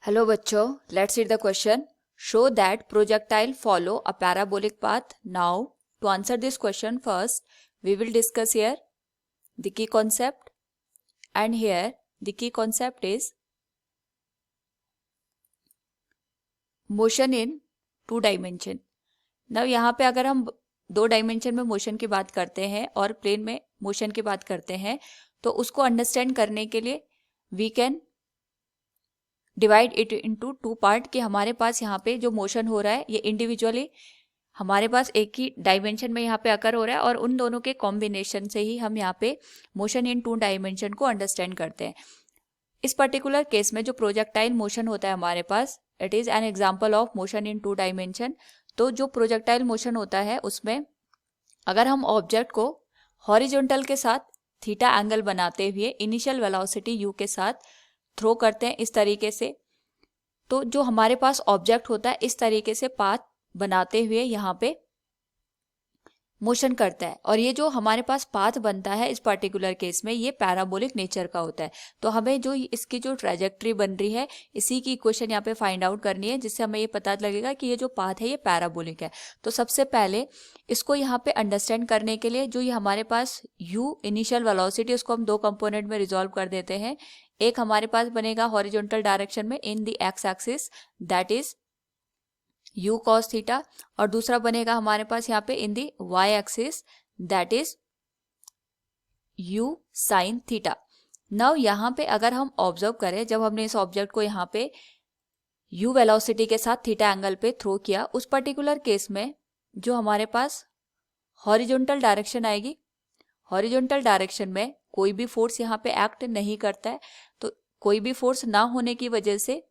Hello बच्चों, let's read the question. Show that projectile follow a parabolic path. Now to answer this question first we will discuss here the key concept, and here the key concept is motion in two dimension. now यहाँ पे अगर हम दो dimension में motion की बात करते हैं और प्लेन में मोशन की बात करते हैं तो उसको अंडरस्टैंड करने के लिए we can divide it into two part कि हमारे पास यहाँ पे जो मोशन हो रहा है ये इंडिविजुअली हमारे पास एक ही डायमेंशन में यहाँ पे अकर हो रहा है और उन दोनों के कॉम्बिनेशन से ही हम यहाँ पे मोशन इन टू डायमेंशन को अंडरस्टैंड करते हैं. इस पर्टिकुलर केस में जो प्रोजेक्टाइल मोशन होता है हमारे पास, it is an example of motion in two dimension. तो जो प्रोजेक्टाइल मोशन होता है उसमें अगर हम ऑब्जेक्ट को हॉरिजॉन्टल के साथ थीटा एंगल बनाते हुए इनिशियल वेलोसिटी यू के साथ थ्रो करते हैं इस तरीके से, तो जो हमारे पास ऑब्जेक्ट होता है इस तरीके से पाथ बनाते हुए यहाँ पे मोशन करता है. और ये जो हमारे पास पाथ बनता है इस पर्टिकुलर केस में ये पैराबोलिक नेचर का होता है. तो हमें जो इसकी जो ट्रेजेक्ट्री बन रही है इसी की इक्वेशन यहाँ पे फाइंड आउट करनी है, जिससे हमें ये पता लगेगा कि ये जो पाथ है ये पैराबोलिक है. तो सबसे पहले इसको यहाँ पे अंडरस्टैंड करने के लिए जो ये हमारे पास u इनिशियल वेलोसिटी उसको हम दो कंपोनेंट में रिजॉल्व कर देते हैं. एक हमारे पास बनेगा हॉरिजॉन्टल डायरेक्शन में in the x axis, that is u cos theta, और दूसरा बनेगा हमारे पास यहाँ पे इन दी y axis, that is u sin theta. Now यहाँ पे अगर हम ऑब्जर्व करें, जब हमने इस ऑब्जेक्ट को यहाँ पे u वेलोसिटी के साथ थीटा एंगल पे थ्रो किया, उस पर्टिकुलर केस में जो हमारे पास हॉरिजॉन्टल डायरेक्शन आएगी, हॉरिजॉन्टल डायरेक्शन में कोई भी फोर्स यहाँ पे एक्ट नहीं करता है. तो कोई भी फोर्स ना होने की वजह से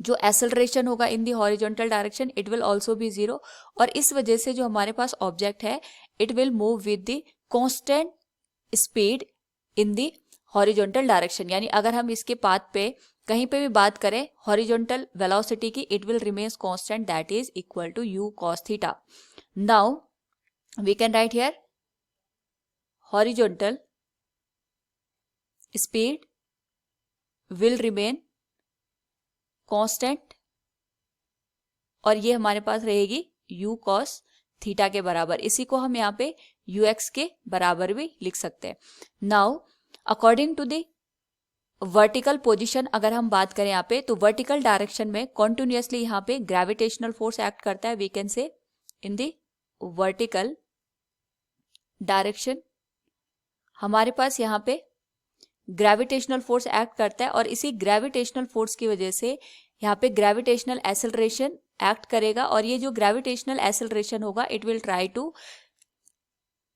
जो एक्सेलरेशन होगा in the horizontal direction it will also be zero, और इस वजह से जो हमारे पास ऑब्जेक्ट है it will move with the constant speed in the horizontal direction. यानी अगर हम इसके पाथ पे कहीं पे भी बात करें हॉरिजॉन्टल वेलोसिटी की, it will remains constant, that is equal to u cos theta. Now we can write here horizontal speed will remain constant, और ये हमारे पास रहेगी u cos थीटा के बराबर. इसी को हम यहाँ पे ux के बराबर भी लिख सकते हैं. Now according to the vertical position अगर हम बात करें यहाँ पे, तो वर्टिकल डायरेक्शन में कॉन्टिन्यूसली यहाँ पे ग्रेविटेशनल फोर्स एक्ट करता है. We can say in the vertical direction हमारे पास यहाँ पे ग्रेविटेशनल फोर्स एक्ट करता है, और इसी ग्रेविटेशनल फोर्स की वजह से यहाँ पे ग्रेविटेशनल एक्सेलरेशन एक्ट करेगा, और ये जो ग्रेविटेशनल एक्सेलरेशन होगा it will try to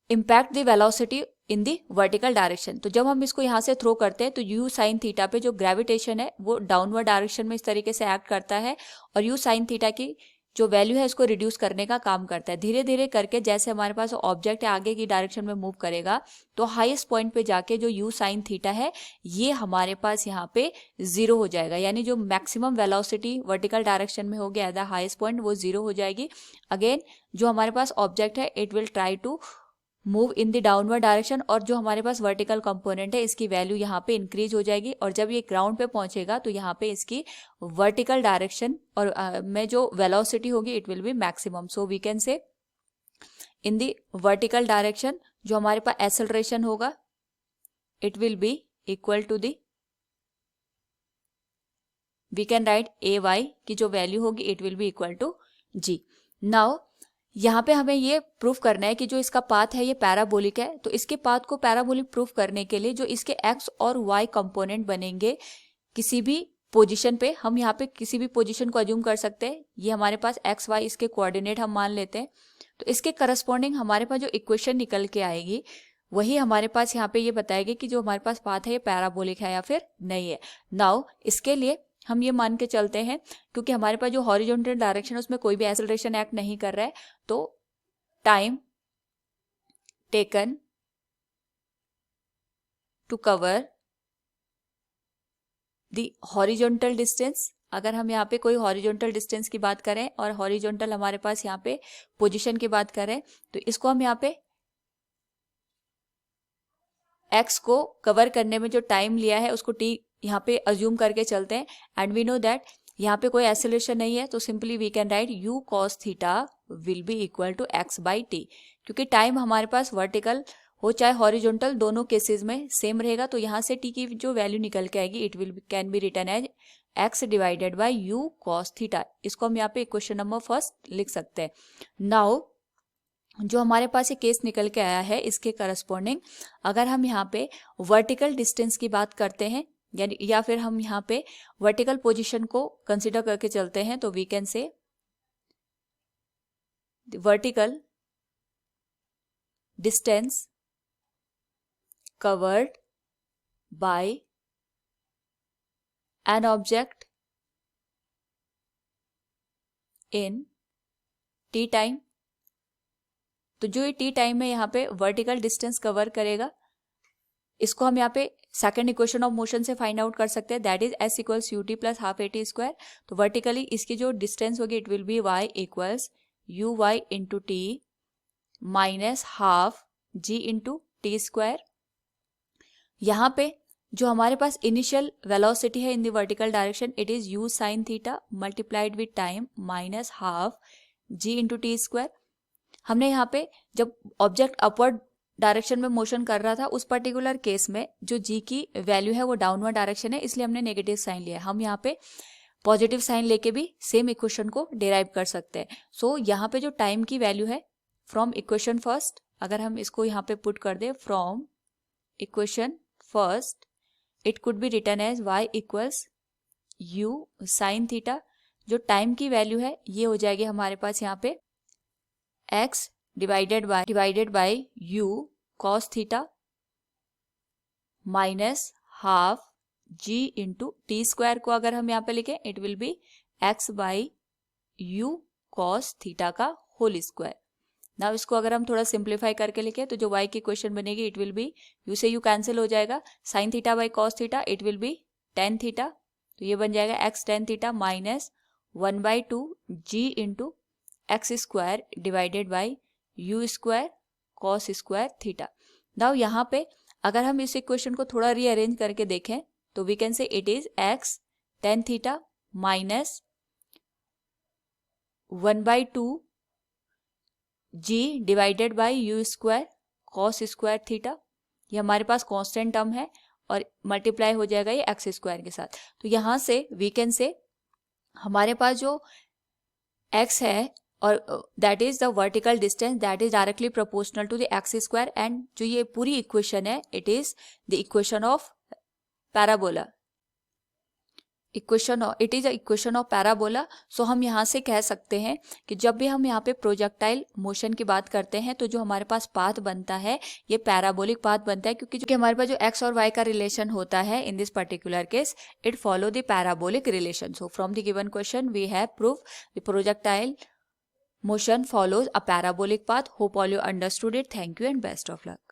impact the velocity in the vertical direction. तो जब हम इसको यहाँ से थ्रो करते हैं तो u sin थीटा पे जो ग्रेविटेशन है वो डाउनवर्ड डायरेक्शन में इस तरीके से एक्ट करता है, और u sin थीटा की जो वैल्यू है इसको रिड्यूस करने का काम करता है. धीरे धीरे करके जैसे हमारे पास ऑब्जेक्ट है आगे की डायरेक्शन में मूव करेगा तो हाईएस्ट पॉइंट पे जाके जो u sin थीटा है ये हमारे पास यहाँ पे जीरो हो जाएगा. यानी जो मैक्सिमम वेलोसिटी वर्टिकल डायरेक्शन में होगी एट द हाईएस्ट पॉइंट वो जीरो हो जाएगी. अगेन जो हमारे पास ऑब्जेक्ट है it will try to move in the downward direction, और जो हमारे पास वर्टिकल कंपोनेंट है इसकी वैल्यू यहाँ पे इंक्रीज हो जाएगी, और जब ये ग्राउंड पे पहुंचेगा तो यहाँ पे इसकी वर्टिकल डायरेक्शन और में जो वेलोसिटी होगी it will be maximum. So we can say in the vertical direction जो हमारे पास एक्सेलरेशन होगा it will be equal to the, we can write A Y की जो वैल्यू होगी it will be equal to G. Now यहाँ पे हमें ये प्रूफ करना है कि जो इसका पाथ है ये पैराबोलिक है. तो इसके पाथ को पैराबोलिक प्रूफ करने के लिए जो इसके एक्स और वाई कंपोनेंट बनेंगे किसी भी पोजीशन पे, हम यहाँ पे किसी भी पोजीशन को अज्यूम कर सकते हैं. ये हमारे पास एक्स वाई इसके कोऑर्डिनेट हम मान लेते हैं. तो इसके करस्पॉन्डिंग हमारे पास जो इक्वेशन निकल के आएगी वही हमारे पास यहाँ पे ये बताएगी कि जो हमारे पास पाथ है ये पैराबोलिक है या फिर नहीं है. नाउ इसके लिए हम ये मान के चलते हैं क्योंकि हमारे पास जो हॉरिजॉन्टल डायरेक्शन है उसमें कोई भी एक्सेलरेशन एक्ट नहीं कर रहा है, तो time taken to cover the horizontal distance, अगर हम यहाँ पे कोई हॉरिजॉन्टल डिस्टेंस की बात करें और हॉरिजॉन्टल हमारे पास यहाँ पे पोजीशन की बात करें तो इसको हम यहाँ पे एक्स को कवर करने में जो टाइम लिया है उसको टी यहाँ पे अज्यूम करके चलते हैं एंड वी नो दैट यहाँ पे कोई एक्सेलरेशन नहीं है, तो simply we can write u cos theta will be equal to x by T, क्योंकि टाइम हमारे पास वर्टिकल हो चाहे हॉरिजॉन्टल दोनों केसेस में सेम रहेगा, तो यहाँ से t की जो वैल्यू निकल के आएगी it will can be written as x divided by u cos theta. इसको हम यहाँ पे क्वेश्चन नंबर फर्स्ट लिख सकते हैं। नाउ जो हमारे पास ये केस निकल के आया है इसके करस्पॉन्डिंग अगर हम यहाँ पे वर्टिकल डिस्टेंस की बात करते हैं यानी या फिर हम यहाँ पे वर्टिकल पोजीशन को कंसीडर करके चलते हैं, तो we can say vertical distance covered by an object in T time. तो जो ये टी टाइम है यहाँ पे वर्टिकल डिस्टेंस कवर करेगा, इसको हम यहाँ पे सेकंड इक्वेशन ऑफ मोशन से फाइंड आउट कर सकते हैं, that is s equals U T plus half A T square. तो वर्टिकली इसकी जो डिस्टेंस होगी it will be y equals U Y into T minus half G into T square. यहाँ पे जो हमारे पास इनिशियल वेलोसिटी है in the vertical direction it is u sine theta multiplied with time minus half G into T square. हमने यहाँ पे जब ऑब्जेक्ट अपवर्ड डायरेक्शन में मोशन कर रहा था उस पर्टिकुलर केस में जो जी की वैल्यू है वो डाउनवर्ड डायरेक्शन है, इसलिए हमने नेगेटिव साइन लिया है। हम यहाँ पे पॉजिटिव साइन लेके भी सेम इक्वेशन को डिराइव कर सकते हैं। सो यहाँ पे जो टाइम की वैल्यू है फ्रॉम इक्वेशन फर्स्ट, अगर हम इसको यहाँ पे पुट कर दे from equation first it could be written as y equals u sine theta. जो टाइम की वैल्यू है ये हो जाएगी हमारे पास यहाँ पे x divided by u cos theta minus half g into T square को अगर हम यहाँ पे लिखें it will be x by u cos theta का होल स्क्वायर। नाउ इसको अगर हम थोड़ा सिंप्लीफाई करके लिखें तो जो y की इक्वेशन बनेगी इट विल बी u से u कैंसिल हो जाएगा, sine theta by cos theta it will B tan theta, तो ये बन जाएगा x ten theta minus 1/2 g into x square divided by U square cos square theta. Now यहाँ पे अगर हम इस इक्वेशन को थोड़ा रीअरेंज करके देखें तो we can say it is X tan theta minus 1/2 G divided by U square cos square theta. ये हमारे पास कांस्टेंट टर्म है और मल्टीप्लाई हो जाएगा ये एक्स स्क्वायर के साथ। तो यहाँ से वी कैन से हमारे पास जो x है और that is the vertical distance that is directly proportional to the x square and जो ये पूरी इक्वेशन है it is the equation of parabola. It is a equation of parabola. So हम यहाँ से कह सकते हैं कि जब भी हम यहाँ पे प्रोजेक्टाइल मोशन की बात करते हैं तो जो हमारे पास पाथ बनता है ये पैराबोलिक पाथ बनता है, क्योंकि हमारे पास जो x और y का रिलेशन होता है in this particular case it follow the parabolic relation. So from the given question we have prove the projectile motion follows a parabolic path. Hope all you understood it. Thank you and best of luck.